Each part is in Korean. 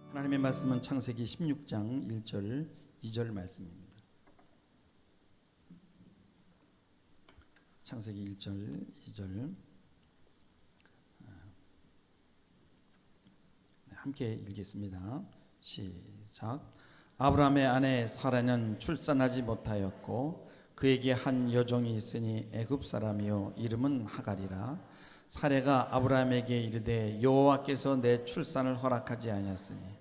하나님의 말씀은 창세기 16장 1절 2절 말씀입니다. 창세기 1절 2절 함께 읽겠습니다. 시작. 아브라함의 아내 사라는 출산하지 못하였고 그에게 한 여종이 있으니 애굽 사람이요 이름은 하갈이라. 사레가 아브라함에게 이르되 여호와께서 내 출산을 허락하지 아니하였으니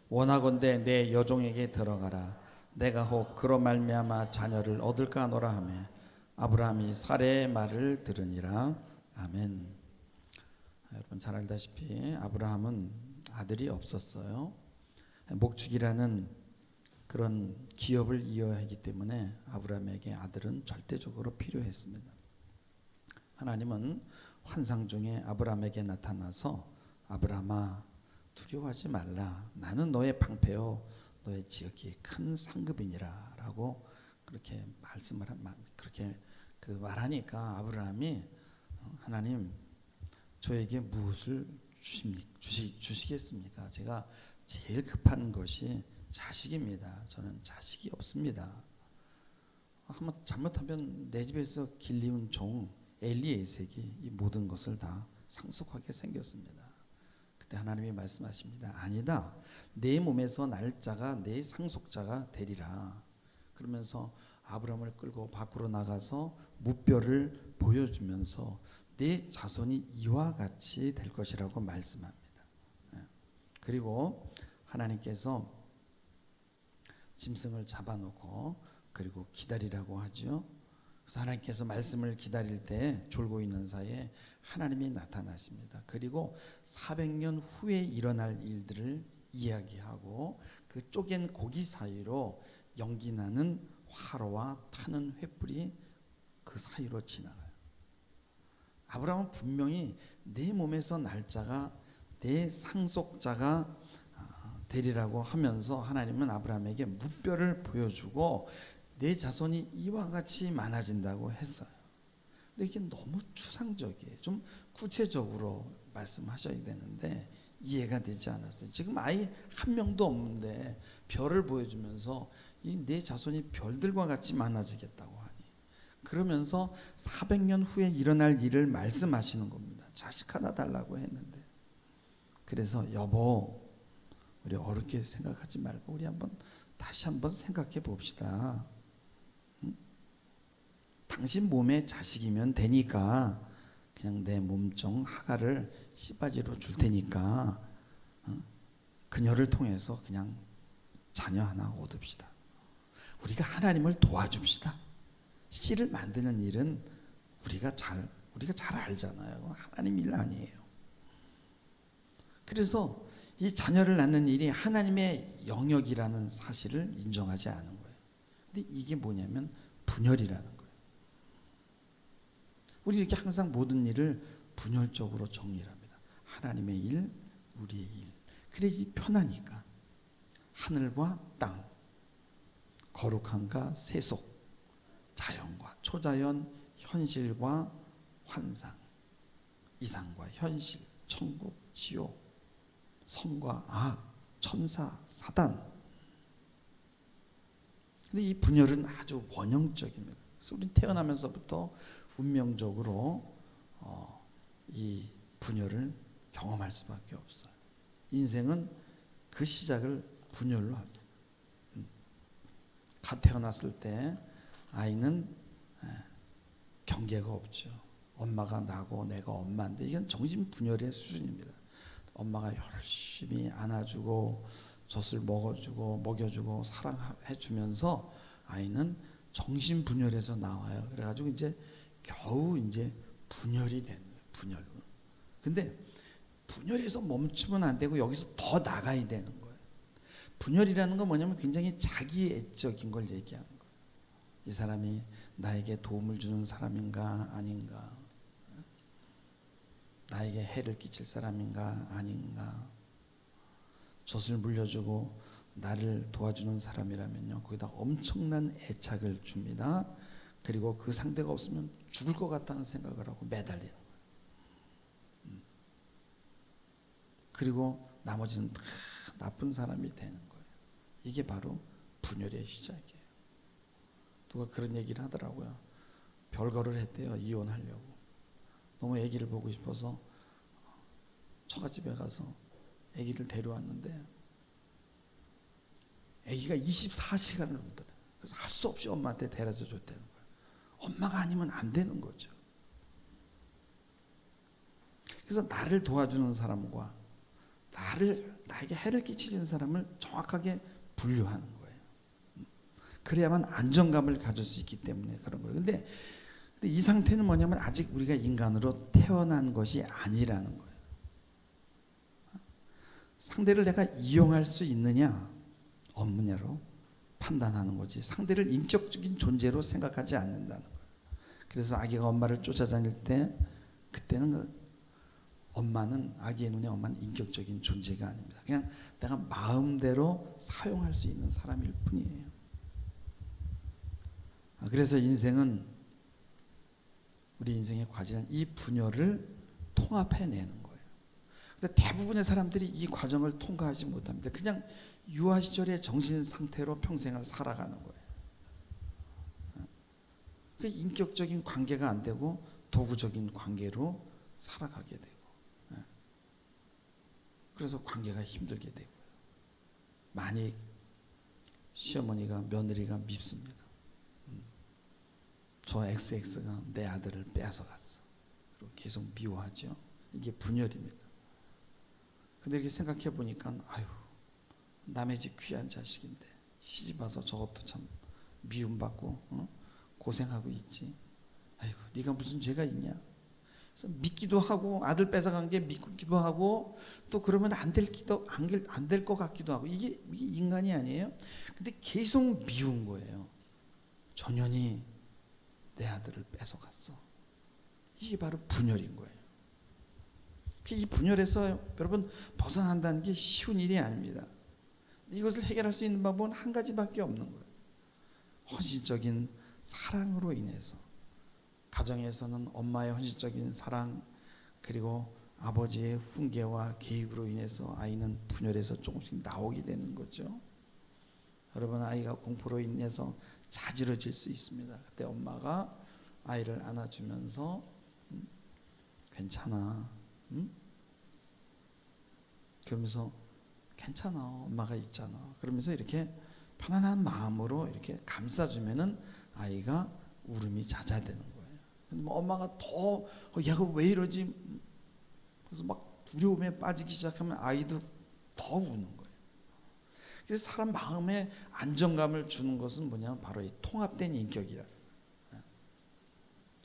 원하건대 내 여종에게 들어가라. 내가 혹 그로 말미암아 자녀를 얻을까 하노라 하며 아브라함이 사레의 말을 들으니라. 아멘. 여러분 잘 알다시피 아브라함은 아들이 없었어요. 목축이라는 그런 기업을 이어야 하기 때문에 아브라함에게 아들은 절대적으로 필요했습니다. 하나님은 환상 중에 아브라함에게 나타나서 아브라함아 두려워하지 말라. 나는 너의 방패요 너의 지극히 큰 상급이니라 라고 그렇게 그렇게 말하니까 아브라함이 하나님 저에게 무엇을 주시겠습니까? 제가 제일 급한 것이 자식입니다. 저는 자식이 없습니다. 한번 잘못하면 내 집에서 길리운 종 엘리에섹이 이 모든 것을 다 상속하게 생겼습니다. 그때 하나님이 말씀하십니다. 아니다. 내 몸에서 날 자가 내 상속자가 되리라. 그러면서 아브라함을 끌고 밖으로 나가서 무뼈를 보여주면서 내 자손이 이와 같이 될 것이라고 말씀합니다. 그리고 하나님께서 짐승을 잡아놓고 그리고 기다리라고 하죠. 그래서 하나님께서 말씀을 기다릴 때 졸고 있는 사이에 하나님이 나타나십니다. 그리고 400년 후에 일어날 일들을 이야기하고 그 쪼갠 고기 사이로 연기 나는 화로와 타는 횃불이 그 사이로 지나가요. 아브라함은 분명히 내 몸에서 날 자가 내 상속자가 되리라고 하면서 하나님은 아브라함에게 무뼈를 보여주고 내 자손이 이와 같이 많아진다고 했어요. 근데 이게 너무 추상적이에요. 좀 구체적으로 말씀하셔야 되는데 이해가 되지 않았어요. 지금 아이 한 명도 없는데 별을 보여주면서 이 내 자손이 별들과 같이 많아지겠다고 하니 그러면서 400년 후에 일어날 일을 말씀하시는 겁니다. 자식 하나 달라고 했는데 그래서 여보 우리 어렵게 생각하지 말고 우리 다시 한번 생각해 봅시다. 당신 몸에 자식이면 되니까 그냥 내 몸종 하갈을 씨바지로 줄 테니까 그녀를 통해서 그냥 자녀 하나 얻읍시다. 우리가 하나님을 도와줍시다. 씨를 만드는 일은 우리가 잘 알잖아요. 하나님 일 아니에요. 그래서 이 자녀를 낳는 일이 하나님의 영역이라는 사실을 인정하지 않은 거예요. 근데 이게 뭐냐면 분열이라는 거예요. 우리 이렇게 항상 모든 일을 분열적으로 정리를 합니다. 하나님의 일, 우리의 일. 그래야지 편하니까. 하늘과 땅, 거룩함과 세속, 자연과 초자연, 현실과 환상, 이상과 현실, 천국, 지옥, 선과 악, 천사, 사단. 근데 이 분열은 아주 원형적입니다. 그래서 우리는 태어나면서부터 운명적으로 이 분열을 경험할 수밖에 없어요. 인생은 그 시작을 분열로 합니다. 갓 태어났을 때 아이는 경계가 없죠. 엄마가 나고 내가 엄마인데 이건 정신 분열의 수준입니다. 엄마가 열심히 안아주고 젖을 먹여주고 사랑해주면서 아이는 정신 분열에서 나와요. 그래가지고 이제 겨우 분열이 되는 거예요. 분열. 근데 분열에서 멈추면 안 되고 여기서 더 나가야 되는 거예요. 분열이라는 건 뭐냐면 굉장히 자기애적인 걸 얘기하는 거예요. 이 사람이 나에게 도움을 주는 사람인가 아닌가, 나에게 해를 끼칠 사람인가 아닌가, 젖을 물려주고 나를 도와주는 사람이라면요 거기다 엄청난 애착을 줍니다. 그리고 그 상대가 없으면 죽을 것 같다는 생각을 하고 매달리는 거예요. 그리고 나머지는 다 나쁜 사람이 되는 거예요. 이게 바로 분열의 시작이에요. 누가 그런 얘기를 하더라고요. 별거를 했대요. 이혼하려고. 너무 아기를 보고 싶어서 처갓집에 가서 아기를 데려왔는데 아기가 24시간을 울더래요. 그래서 할 수 없이 엄마한테 데려다 줬다는 거예요. 엄마가 아니면 안 되는 거죠. 그래서 나를 도와주는 사람과 나에게 해를 끼치는 사람을 정확하게 분류하는 거예요. 그래야만 안정감을 가질 수 있기 때문에 그런 거예요. 근데 이 상태는 뭐냐면 아직 우리가 인간으로 태어난 것이 아니라는 거예요. 상대를 내가 이용할 수 있느냐 없느냐로 판단하는 거지 상대를 인격적인 존재로 생각하지 않는다는 거예요. 그래서 아기가 엄마를 쫓아다닐 때 그때는 아기의 눈에 엄마는 인격적인 존재가 아닙니다. 그냥 내가 마음대로 사용할 수 있는 사람일 뿐이에요. 그래서 우리 인생의 과제는 이 분열을 통합해내는 거예요. 근데 대부분의 사람들이 이 과정을 통과하지 못합니다. 그냥 유아 시절의 정신 상태로 평생을 살아가는 거예요. 그 인격적인 관계가 안 되고 도구적인 관계로 살아가게 되고, 그래서 관계가 힘들게 되고요. 만약 시어머니가 며느리가 밉습니다. 저 XX가 내 아들을 뺏어갔어. 그리고 계속 미워하죠. 이게 분열입니다. 근데 이렇게 생각해 보니까 아유, 남의 집 귀한 자식인데 시집 와서 저것도 참 미움받고 고생하고 있지. 아이고, 네가 무슨 죄가 있냐. 그래서 믿기도 하고 아들 뺏어간 게 믿기도 하고 또 그러면 안 될 것 같기도 하고 이게 인간이 아니에요. 근데 계속 미운 거예요. 전현이 내 아들을 뺏어갔어. 이게 바로 분열인 거예요. 이 분열에서 여러분 벗어난다는 게 쉬운 일이 아닙니다. 이것을 해결할 수 있는 방법은 한 가지밖에 없는 거예요. 헌신적인 사랑으로 인해서 가정에서는 엄마의 헌신적인 사랑 그리고 아버지의 훈계와 개입으로 인해서 아이는 분열에서 조금씩 나오게 되는 거죠. 여러분 아이가 공포로 인해서 자지러질 수 있습니다. 그때 엄마가 아이를 안아주면서 괜찮아, 그러면서 괜찮아, 엄마가 있잖아. 그러면서 이렇게 편안한 마음으로 이렇게 감싸주면은 아이가 울음이 잦아드는 거예요. 근데 뭐 엄마가 더 얘가 왜 이러지? 그래서 막 두려움에 빠지기 시작하면 아이도 더 우는 거예요. 그래서 사람 마음에 안정감을 주는 것은 뭐냐면 바로 이 통합된 인격이라.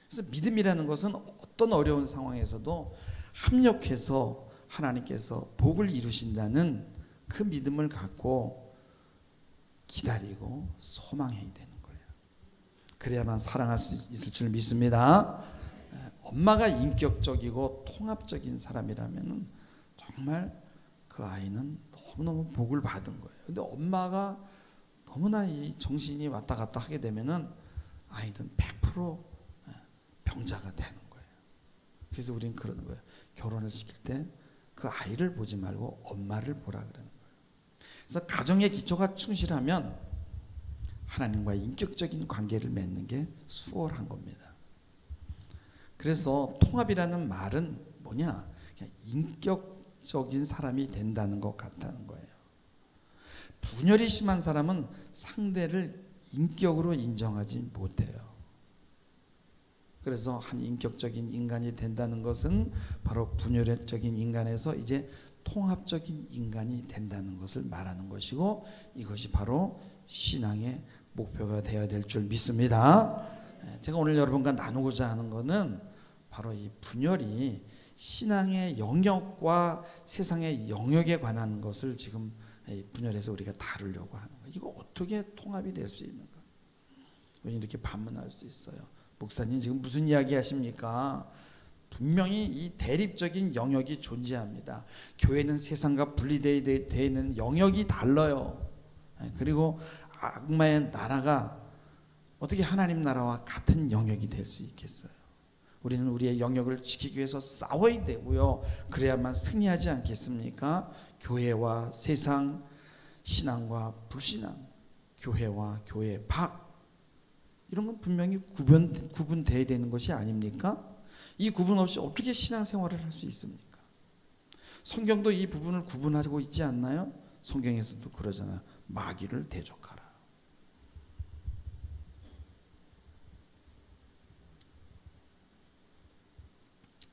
그래서 믿음이라는 것은 어떤 어려운 상황에서도 합력해서 하나님께서 복을 이루신다는 그 믿음을 갖고 기다리고 소망해야 되는 거예요. 그래야만 사랑할 수 있을 줄 믿습니다. 엄마가 인격적이고 통합적인 사람이라면 정말 그 아이는 너무너무 복을 받은 거예요. 근데 엄마가 너무나 이 정신이 왔다 갔다 하게 되면은 아이는 100% 병자가 되는 거예요. 그래서 우리는 그러는 거예요. 결혼을 시킬 때 그 아이를 보지 말고 엄마를 보라 그러는 거예요. 그래서 가정의 기초가 충실하면 하나님과의 인격적인 관계를 맺는 게 수월한 겁니다. 그래서 통합이라는 말은 뭐냐? 그냥 인격적인 사람이 된다는 것 같다는 거예요. 분열이 심한 사람은 상대를 인격으로 인정하지 못해요. 그래서 한 인격적인 인간이 된다는 것은 바로 분열적인 인간에서 이제 통합적인 인간이 된다는 것을 말하는 것이고 이것이 바로 신앙의 목표가 되어야 될 줄 믿습니다. 제가 오늘 여러분과 나누고자 하는 것은 바로 이 분열이 신앙의 영역과 세상의 영역에 관한 것을 지금 분열에서 우리가 다루려고 하는 거예요. 이거 어떻게 통합이 될 수 있는가? 왜 이렇게 반문할 수 있어요? 목사님 지금 무슨 이야기 하십니까? 분명히 이 대립적인 영역이 존재합니다. 교회는 세상과 분리되어 있는 영역이 달라요. 그리고 악마의 나라가 어떻게 하나님 나라와 같은 영역이 될 수 있겠어요? 우리는 우리의 영역을 지키기 위해서 싸워야 되고요. 그래야만 승리하지 않겠습니까? 교회와 세상, 신앙과 불신앙, 교회와 교회 밖, 이런 건 분명히 구분돼야 되는 것이 아닙니까? 이 구분 없이 어떻게 신앙생활을 할 수 있습니까? 성경도 이 부분을 구분하고 있지 않나요? 성경에서도 그러잖아요. 마귀를 대적하라.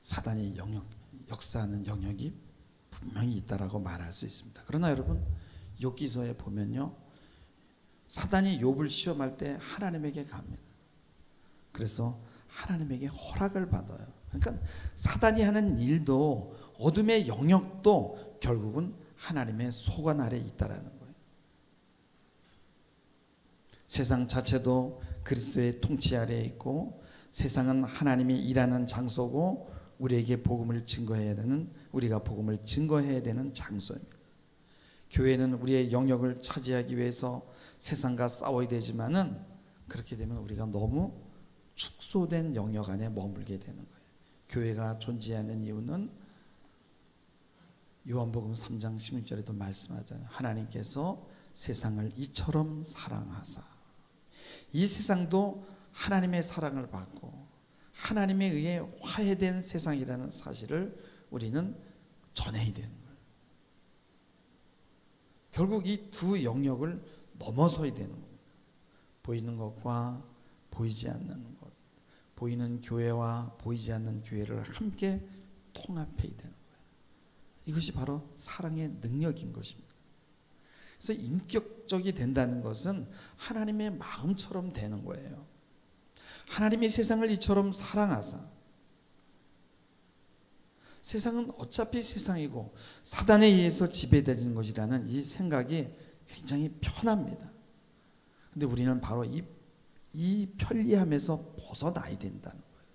사단이 역사하는 영역이 분명히 있다라고 말할 수 있습니다. 그러나 여러분, 욥기서에 보면요, 사단이 욥을 시험할 때 하나님에게 갑니다. 그래서 하나님에게 허락을 받아요. 그러니까 사단이 하는 일도, 어둠의 영역도 결국은 하나님의 소관 아래에 있다라는 거예요. 세상 자체도 그리스도의 통치 아래에 있고, 세상은 하나님이 일하는 장소고, 우리에게 복음을 증거해야 되는, 우리가 복음을 증거해야 되는 장소입니다. 교회는 우리의 영역을 차지하기 위해서 세상과 싸워야 되지만은, 그렇게 되면 우리가 너무 축소된 영역 안에 머물게 되는 거예요. 교회가 존재하는 이유는 요한복음 3장 16절에도 말씀하잖아요. 하나님께서 세상을 이처럼 사랑하사. 이 세상도 하나님의 사랑을 받고 하나님에 의해 화해된 세상이라는 사실을 우리는 전해야 되는 거예요. 결국 이 두 영역을 넘어서야 되는 겁니다. 보이는 것과 보이지 않는 것, 보이는 교회와 보이지 않는 교회를 함께 통합해야 되는 거예요. 이것이 바로 사랑의 능력인 것입니다. 그래서 인격적이 된다는 것은 하나님의 마음처럼 되는 거예요. 하나님이 세상을 이처럼 사랑하사, 세상은 어차피 세상이고 사단에 의해서 지배되는 것이라는 이 생각이 굉장히 편합니다. 근데 우리는 바로 이 편리함에서 벗어나야 된다는 거예요.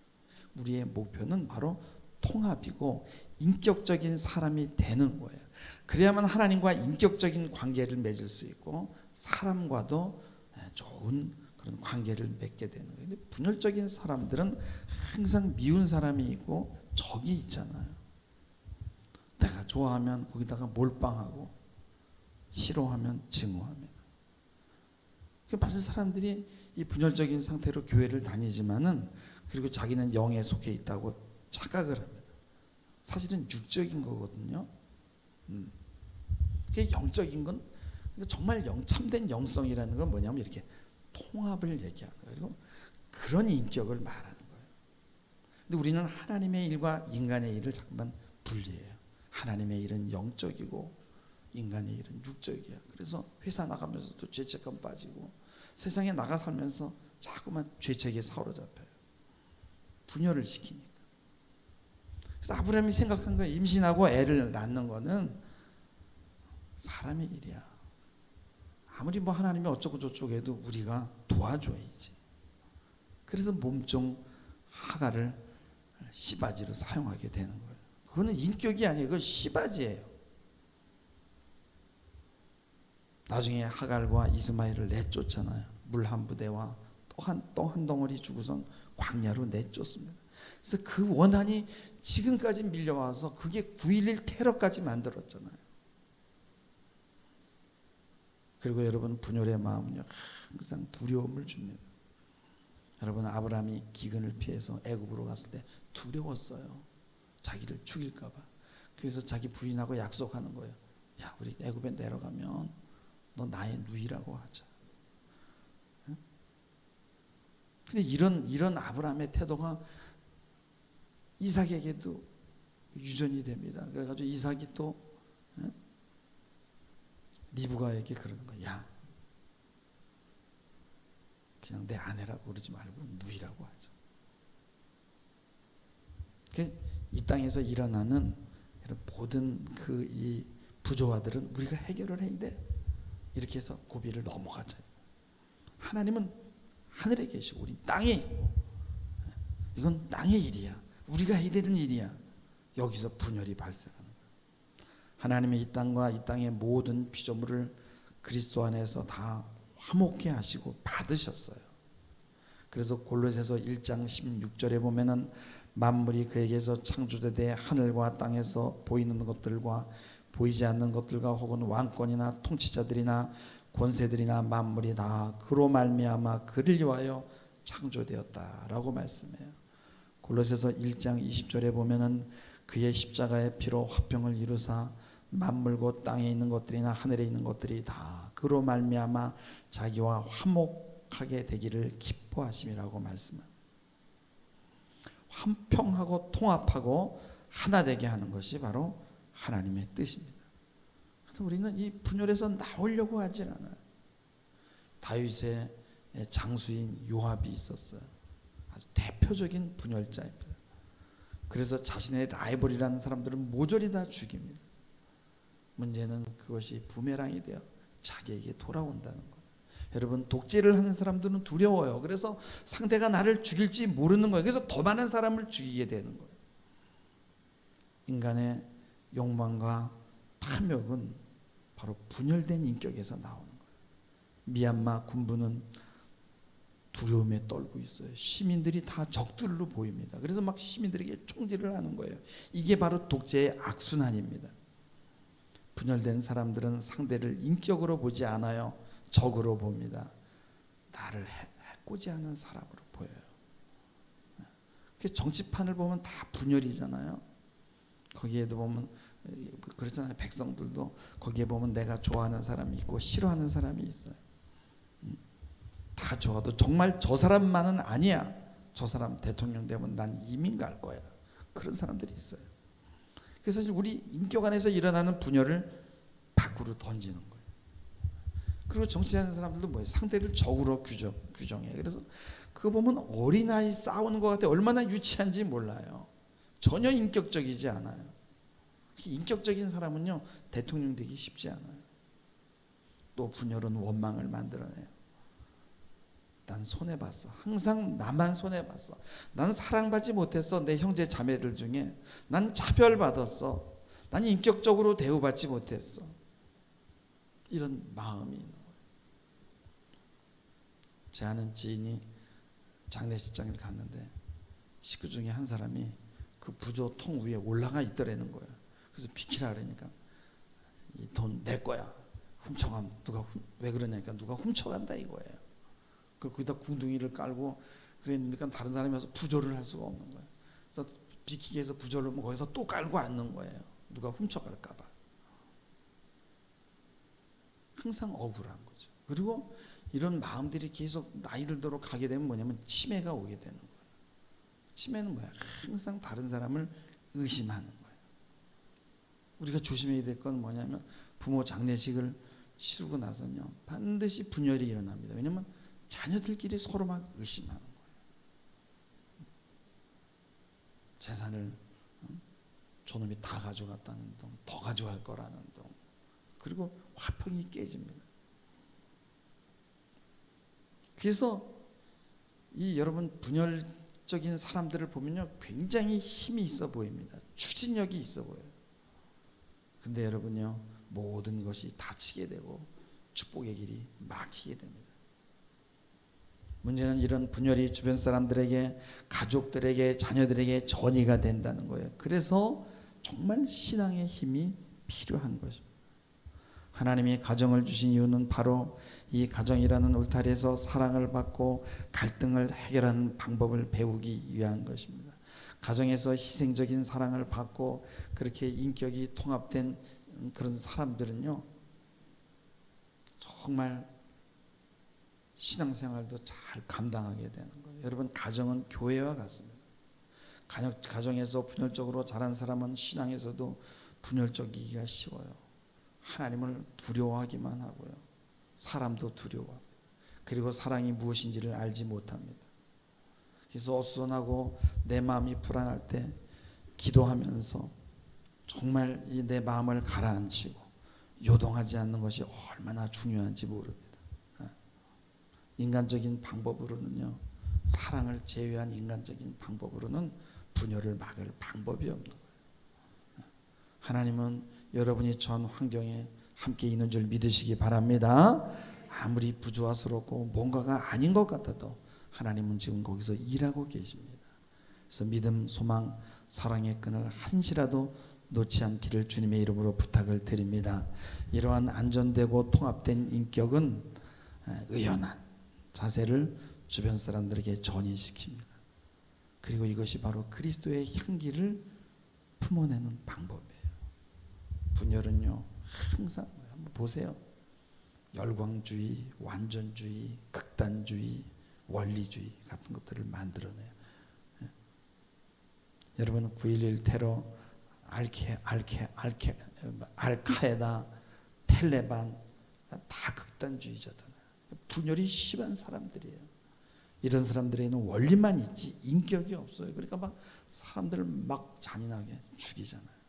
우리의 목표는 바로 통합이고 인격적인 사람이 되는 거예요. 그래야만 하나님과 인격적인 관계를 맺을 수 있고 사람과도 좋은 그런 관계를 맺게 되는 거예요. 근데 분열적인 사람들은 항상 미운 사람이 있고 적이 있잖아요. 내가 좋아하면 거기다가 몰빵하고 싫어하면 증오합니다. 많은 사람들이 이 분열적인 상태로 교회를 다니지만은, 그리고 자기는 영에 속해 있다고 착각을 합니다. 사실은 육적인 거거든요. 그게 영적인 건, 정말 참된 영성이라는 건 뭐냐면 이렇게 통합을 얘기하는 거예요. 그리고 그런 인격을 말하는 거예요. 근데 우리는 하나님의 일과 인간의 일을 자꾸만 분리해요. 하나님의 일은 영적이고 인간의 일은 육적이야. 그래서 회사 나가면서도 죄책감 빠지고 세상에 나가 살면서 자꾸만 죄책에 사로잡혀요. 분열을 시키니까. 그래서 아브라함이 생각한 거예요. 임신하고 애를 낳는 거는 사람의 일이야. 아무리 뭐 하나님이 어쩌고 저쩌고 해도 우리가 도와줘야지. 그래서 몸종 하가를 씨바지로 사용하게 되는 거예요. 그거는 인격이 아니에요. 그건 씨바지예요. 나중에 하갈과 이스마엘을 내쫓잖아요. 물 한 부대와 또 한 덩어리 주고선 광야로 내쫓습니다. 그래서 그 원한이 지금까지 밀려와서 그게 9.11 테러까지 만들었잖아요. 그리고 여러분, 분열의 마음은요, 항상 두려움을 줍니다. 여러분, 아브라함이 기근을 피해서 애굽으로 갔을 때 두려웠어요. 자기를 죽일까 봐. 그래서 자기 부인하고 약속하는 거예요. 야, 우리 애굽에 내려가면 너 나의 누이라고 하자. 응? 근데 이런 아브라함의 태도가 이삭에게도 유전이 됩니다. 그래가지고 이삭이 또 리브가에게 그러는 거야. 야, 그냥 내 아내라고 그러지 말고 누이라고 하자. 이 땅에서 일어나는 모든 이 부조화들은 우리가 해결을 해야 돼. 이렇게 해서 고비를 넘어가자. 하나님은 하늘에 계시고 우리 땅에 있고, 이건 땅의 일이야. 우리가 해야 되는 일이야. 여기서 분열이 발생하는 거야. 하나님이 이 땅과 이 땅의 모든 피조물을 그리스도 안에서 다 화목케 하시고 받으셨어요. 그래서 골로새서 1장 16절에 보면은 만물이 그에게서 창조되되 하늘과 땅에서 보이는 것들과 보이지 않는 것들과 혹은 왕권이나 통치자들이나 권세들이나 만물이 다 그로 말미암아 그를 위하여 창조되었다라고 말씀해요. 골로새서 1장 20절에 보면은 그의 십자가의 피로 화평을 이루사 만물 곧 땅에 있는 것들이나 하늘에 있는 것들이 다 그로 말미암아 자기와 화목하게 되기를 기뻐하심이라고 말씀합니다. 화평하고 통합하고 하나 되게 하는 것이 바로 하나님의 뜻입니다. 그래서 우리는 이 분열에서 나오려고 하질 않아요. 다윗의 장수인 요압이 있었어요. 아주 대표적인 분열자입니다. 그래서 자신의 라이벌이라는 사람들은 모조리 다 죽입니다. 문제는 그것이 부메랑이 되어 자기에게 돌아온다는 거예요. 여러분, 독재를 하는 사람들은 두려워요. 그래서 상대가 나를 죽일지 모르는 거예요. 그래서 더 많은 사람을 죽이게 되는 거예요. 인간의 욕망과 탐욕은 바로 분열된 인격에서 나오는 거예요. 미얀마 군부는 두려움에 떨고 있어요. 시민들이 다 적들로 보입니다. 그래서 막 시민들에게 총질을 하는 거예요. 이게 바로 독재의 악순환입니다. 분열된 사람들은 상대를 인격으로 보지 않아요. 적으로 봅니다. 나를 해코지 하는 사람으로 보여요. 정치판을 보면 다 분열이잖아요. 거기에도 보면 그렇잖아요. 백성들도 거기에 보면 내가 좋아하는 사람이 있고 싫어하는 사람이 있어요. 다 좋아도 정말 저 사람만은 아니야. 저 사람 대통령 되면 난 이민 갈 거야. 그런 사람들이 있어요. 그래서 사실 우리 인격 안에서 일어나는 분열을 밖으로 던지는 거예요. 그리고 정치하는 사람들도 뭐예요? 상대를 적으로 규정해요. 그래서 그거 보면 어린아이 싸우는 것 같아요. 얼마나 유치한지 몰라요. 전혀 인격적이지 않아요. 인격적인 사람은요, 대통령 되기 쉽지 않아요. 또 분열은 원망을 만들어내요. 난 손해봤어. 항상 나만 손해봤어. 난 사랑받지 못했어. 내 형제 자매들 중에 난 차별받았어. 난 인격적으로 대우받지 못했어. 이런 마음이 있는 거예요. 제 아는 지인이 장례식장을 갔는데 식구 중에 한 사람이 그 부조 통 위에 올라가 있더라는 거예요. 그래서 비키라 그러니까 이 돈 내 거야. 훔쳐가면 왜 그러냐니까 누가 훔쳐간다 이거예요. 그리고 거기다 구둥이를 깔고 그러니까 다른 사람이 와서 부조를 할 수가 없는 거예요. 그래서 비키기 위해서 부조를 하면 거기서 또 깔고 앉는 거예요. 누가 훔쳐갈까 봐. 항상 억울한 거죠. 그리고 이런 마음들이 계속 나이 들도록 가게 되면 뭐냐면 치매가 오게 되는 거예요. 치매는 뭐야? 항상 다른 사람을 의심하는 거예요. 우리가 조심해야 될 건 뭐냐면 부모 장례식을 치르고 나서는요 반드시 분열이 일어납니다. 왜냐하면 자녀들끼리 서로 막 의심하는 거예요. 재산을 저놈이 다 가져갔다는 둥, 더 가져갈 거라는 둥. 그리고 화평이 깨집니다. 그래서 이 여러분 분열적인 사람들을 보면요 굉장히 힘이 있어 보입니다. 추진력이 있어 보여요. 근데 여러분요 모든 것이 닫히게 되고 축복의 길이 막히게 됩니다. 문제는 이런 분열이 주변 사람들에게, 가족들에게, 자녀들에게 전이가 된다는 거예요. 그래서 정말 신앙의 힘이 필요한 것입니다. 하나님이 가정을 주신 이유는 바로 이 가정이라는 울타리에서 사랑을 받고 갈등을 해결하는 방법을 배우기 위한 것입니다. 가정에서 희생적인 사랑을 받고 그렇게 인격이 통합된 그런 사람들은요 정말 신앙생활도 잘 감당하게 되는 거예요. 여러분 가정은 교회와 같습니다. 가정에서 분열적으로 자란 사람은 신앙에서도 분열적이기가 쉬워요. 하나님을 두려워하기만 하고요. 사람도 두려워합니다. 그리고 사랑이 무엇인지를 알지 못합니다. 그래서 어수선하고 내 마음이 불안할 때 기도하면서 정말 내 마음을 가라앉히고 요동하지 않는 것이 얼마나 중요한지 모릅니다. 인간적인 방법으로는요 사랑을 제외한 인간적인 방법으로는 분열을 막을 방법이 없는 거예요. 하나님은 여러분이 전 환경에 함께 있는 줄 믿으시기 바랍니다. 아무리 부조화스럽고 뭔가가 아닌 것 같아도 하나님은 지금 거기서 일하고 계십니다. 그래서 믿음, 소망, 사랑의 끈을 한시라도 놓지 않기를 주님의 이름으로 부탁을 드립니다. 이러한 안전되고 통합된 인격은 의연한 자세를 주변 사람들에게 전이시킵니다. 그리고 이것이 바로 그리스도의 향기를 품어내는 방법이에요. 분열은요, 항상 한번 보세요. 열광주의, 완전주의, 극단주의, 원리주의 같은 것들을 만들어내요. 여러분 9.11 테러, 알카에다, 텔레반 다 극단주의자잖아요. 분열이 심한 사람들이에요. 이런 사람들에게는 원리만 있지 인격이 없어요. 그러니까 막 사람들을 막 잔인하게 죽이잖아요.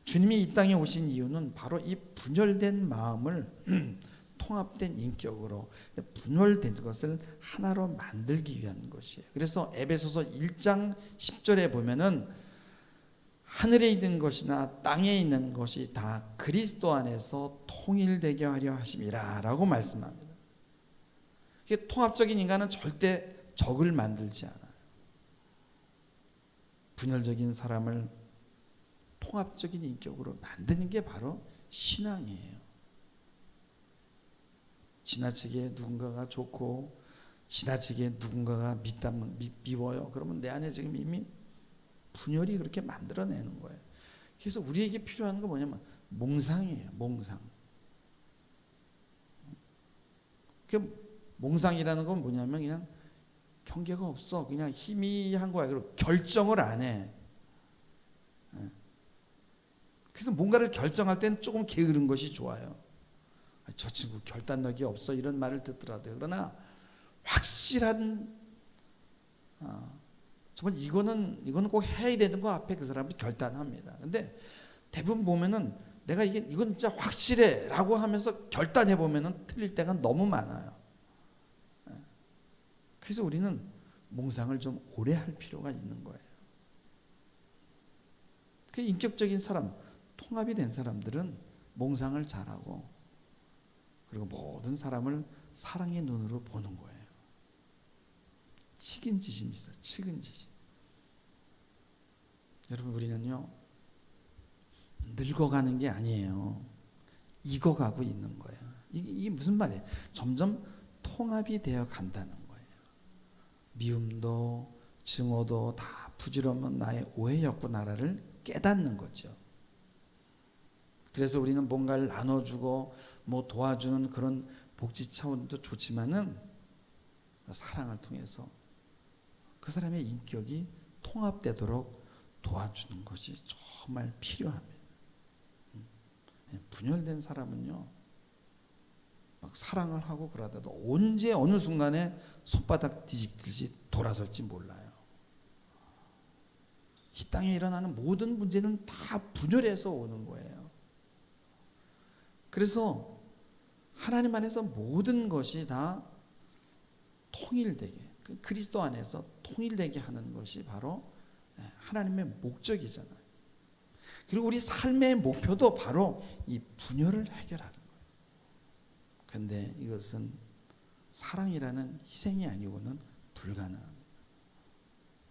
주님이 이 땅에 오신 이유는 바로 이 분열된 마음을 통합된 인격으로 분열된 것을 하나로 만들기 위한 것이에요. 그래서 에베소서 1장 10절에 보면은 하늘에 있는 것이나 땅에 있는 것이 다 그리스도 안에서 통일되게 하려 하심이라 라고 말씀합니다. 통합적인 인간은 절대 적을 만들지 않아요. 분열적인 사람을 통합적인 인격으로 만드는 게 바로 신앙이에요. 지나치게 누군가가 좋고 지나치게 누군가가 미워요. 그러면 내 안에 지금 이미 분열이 그렇게 만들어내는 거예요. 그래서 우리에게 필요한 건 뭐냐면 몽상이에요. 몽상. 몽상이라는 건 뭐냐면 그냥 경계가 없어. 그냥 희미한 거야. 그리고 결정을 안 해. 그래서 뭔가를 결정할 때는 조금 게으른 것이 좋아요. 저 친구 결단력이 없어 이런 말을 듣더라도요. 그러나 확실한 정말 이거는 꼭 해야 되는 거 앞에 그 사람이 결단합니다. 근데 대부분 보면은 내가 이건 진짜 확실해라고 하면서 결단해 보면은 틀릴 때가 너무 많아요. 그래서 우리는 몽상을 좀 오래 할 필요가 있는 거예요. 그 인격적인 사람, 통합이 된 사람들은 몽상을 잘하고 그리고 모든 사람을 사랑의 눈으로 보는 거예요. 측은지심이 있어요. 측은지심. 여러분 우리는요 늙어가는 게 아니에요. 익어가고 있는 거예요. 이게 무슨 말이에요? 점점 통합이 되어 간다는 거예요. 미움도 증오도 다 부질없는 나의 오해였구나를 깨닫는 거죠. 그래서 우리는 뭔가를 나눠주고 뭐 도와주는 그런 복지 차원도 좋지만은 사랑을 통해서 그 사람의 인격이 통합되도록 도와주는 것이 정말 필요합니다. 분열된 사람은요 막 사랑을 하고 그러다도 언제 어느 순간에 손바닥 뒤집듯이 돌아설지 몰라요. 이 땅에 일어나는 모든 문제는 다 분열해서 오는 거예요. 그래서 하나님 안에서 모든 것이 다 통일되게 그리스도 안에서 통일되게 하는 것이 바로 하나님의 목적이잖아요. 그리고 우리 삶의 목표도 바로 이 분열을 해결하는 거예요. 그런데 이것은 사랑이라는 희생이 아니고는 불가능합니다.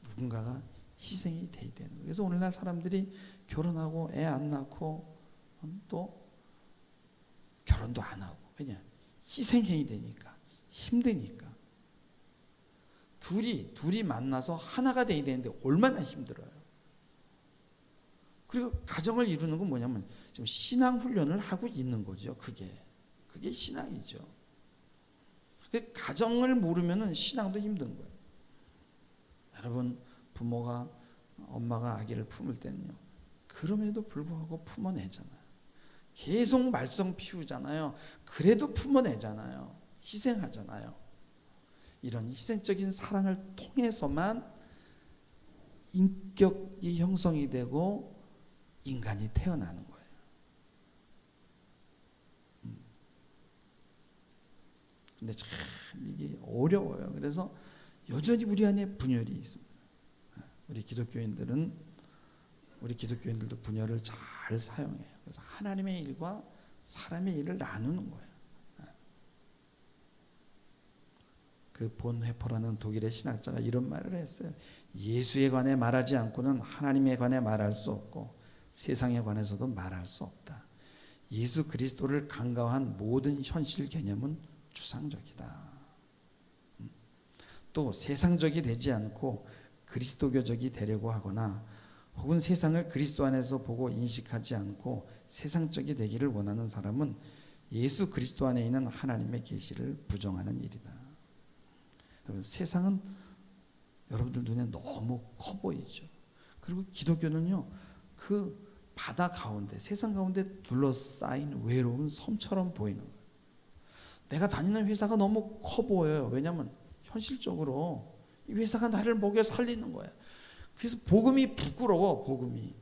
누군가가 희생이 돼야 되는 거예요. 그래서 오늘날 사람들이 결혼하고 애 안 낳고 또 결혼도 안 하고 왜냐? 희생해야 되니까 힘드니까 둘이 만나서 하나가 돼야 되는데 얼마나 힘들어요. 그리고 가정을 이루는 건 뭐냐면 지금 신앙 훈련을 하고 있는 거죠. 그게 신앙이죠. 가정을 모르면은 신앙도 힘든 거예요. 여러분 부모가 엄마가 아기를 품을 때는요. 그럼에도 불구하고 품어내잖아요. 계속 말썽 피우잖아요. 그래도 품어내잖아요. 희생하잖아요. 이런 희생적인 사랑을 통해서만 인격이 형성이 되고 인간이 태어나는 거예요. 근데 참 이게 어려워요. 그래서 여전히 우리 안에 분열이 있습니다. 우리 기독교인들도 분열을 잘 사용해요. 그래서 하나님의 일과 사람의 일을 나누는 거예요. 그 본회포라는 독일의 신학자가 이런 말을 했어요. 예수에 관해 말하지 않고는 하나님에 관해 말할 수 없고 세상에 관해서도 말할 수 없다. 예수 그리스도를 간과한 모든 현실 개념은 추상적이다. 또 세상적이 되지 않고 그리스도교적이 되려고 하거나 혹은 세상을 그리스도 안에서 보고 인식하지 않고 세상적이 되기를 원하는 사람은 예수 그리스도 안에 있는 하나님의 계시를 부정하는 일이다. 여러분, 세상은 여러분들 눈에 너무 커 보이죠. 그리고 기독교는요, 그 바다 가운데, 세상 가운데 둘러싸인 외로운 섬처럼 보이는 거예요. 내가 다니는 회사가 너무 커 보여요. 왜냐하면 현실적으로 이 회사가 나를 먹여 살리는 거예요. 그래서 복음이 부끄러워. 복음이.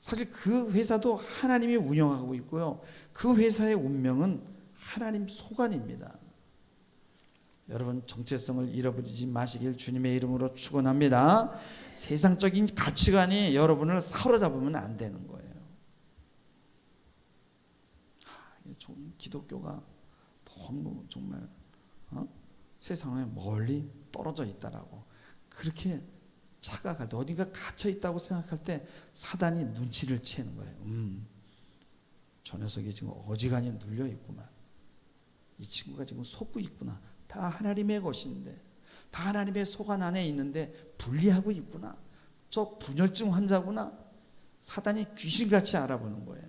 사실 그 회사도 하나님이 운영하고 있고요. 그 회사의 운명은 하나님 소관입니다. 여러분, 정체성을 잃어버리지 마시길 주님의 이름으로 축원합니다. 세상적인 가치관이 여러분을 사로잡으면 안 되는 거예요. 기독교가 너무 정말 세상에 멀리 떨어져 있다라고 그렇게 착각할 때, 어딘가 갇혀 있다고 생각할 때 사단이 눈치를 채는 거예요. 저 녀석이 지금 어지간히 눌려 있구만. 이 친구가 지금 속고 있구나. 다 하나님의 것인데, 다 하나님의 소관 안에 있는데 분리하고 있구나. 저 분열증 환자구나. 사단이 귀신같이 알아보는 거예요.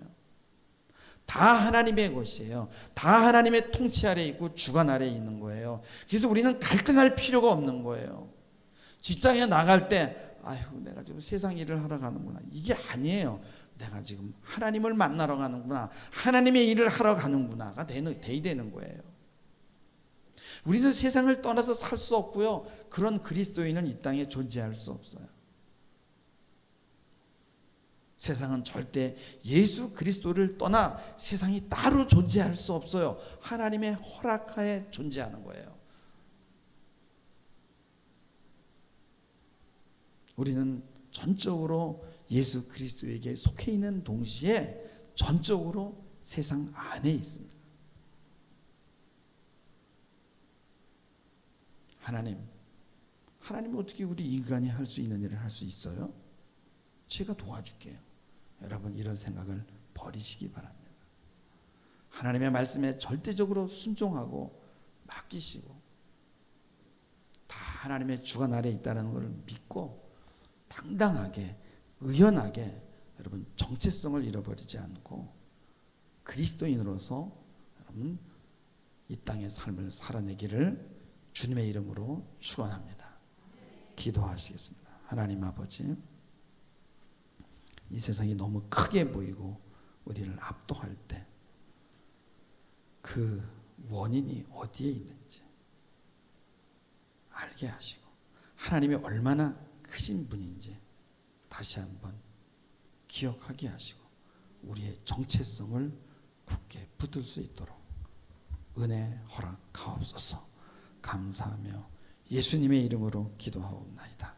다 하나님의 것이에요. 다 하나님의 통치 아래 있고 주관 아래 있는 거예요. 그래서 우리는 갈등할 필요가 없는 거예요. 직장에 나갈 때 아휴, 내가 지금 세상 일을 하러 가는구나. 이게 아니에요. 내가 지금 하나님을 만나러 가는구나. 하나님의 일을 하러 가는구나가 돼야 되는 거예요. 우리는 세상을 떠나서 살 수 없고요. 그런 그리스도인은 이 땅에 존재할 수 없어요. 세상은 절대 예수 그리스도를 떠나 세상이 따로 존재할 수 없어요. 하나님의 허락하에 존재하는 거예요. 우리는 전적으로 예수 그리스도에게 속해 있는 동시에 전적으로 세상 안에 있습니다. 하나님 어떻게 우리 인간이 할 수 있는 일을 할 수 있어요? 제가 도와줄게요. 여러분, 이런 생각을 버리시기 바랍니다. 하나님의 말씀에 절대적으로 순종하고 맡기시고 다 하나님의 주관 아래에 있다는 것을 믿고 당당하게 의연하게 여러분 정체성을 잃어버리지 않고 그리스도인으로서 여러분 이 땅의 삶을 살아내기를 주님의 이름으로 축원합니다. 기도하시겠습니다. 하나님 아버지, 이 세상이 너무 크게 보이고 우리를 압도할 때 그 원인이 어디에 있는지 알게 하시고 하나님이 얼마나 크신 분인지 다시 한번 기억하게 하시고 우리의 정체성을 굳게 붙들 수 있도록 은혜 허락하옵소서. 감사하며 예수님의 이름으로 기도하옵나이다.